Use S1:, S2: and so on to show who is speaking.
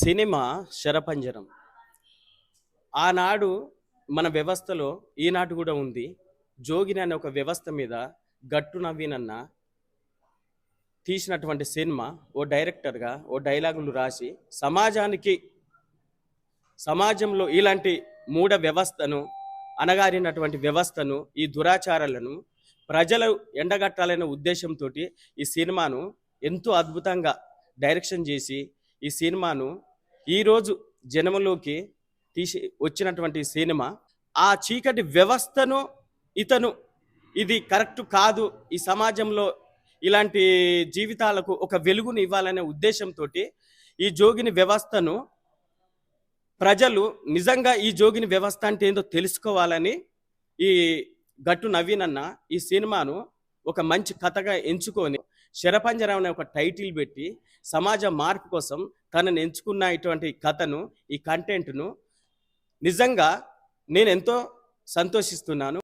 S1: Cinema Sarapanjaram. ఆనాడు మన వ్యవస్థలో ఈనాడు కూడా ఉంది. జోగిని అనే ఒక వ్యవస్థ మీద గట్టు నవీనన్న తీసినటువంటి సినిమా ఓ డైరెక్టర్గా ఓ డైలాగులు రాసి సమాజంలో ఇలాంటి మూఢ వ్యవస్థను, అణగారినటువంటి వ్యవస్థను, ఈ దురాచారాలను ప్రజలు ఎండగట్టాలనే ఉద్దేశంతో ఈ సినిమాను ఎంతో అద్భుతంగా డైరెక్షన్ చేసి ఈ సినిమాను ఈరోజు జనంలోకి తీసి వచ్చినటువంటి సినిమా. ఆ చీకటి వ్యవస్థను ఇతను ఇది కరెక్ట్ కాదు, ఈ సమాజంలో ఇలాంటి జీవితాలకు ఒక వెలుగుని ఇవ్వాలనే ఉద్దేశంతో ఈ జోగిని వ్యవస్థను ప్రజలు నిజంగా ఈ జోగిని వ్యవస్థ అంటే ఏందో తెలుసుకోవాలని ఈ గట్టు నవీనన్న ఈ సినిమాను ఒక మంచి కథగా ఎంచుకొని శరపంజరం అనే ఒక టైటిల్ పెట్టి సమాజ మార్పు కోసం తనని ఎంచుకున్న ఇటువంటి కథను, ఈ కంటెంట్ను నిజంగా నేను ఎంతో సంతోషిస్తున్నాను.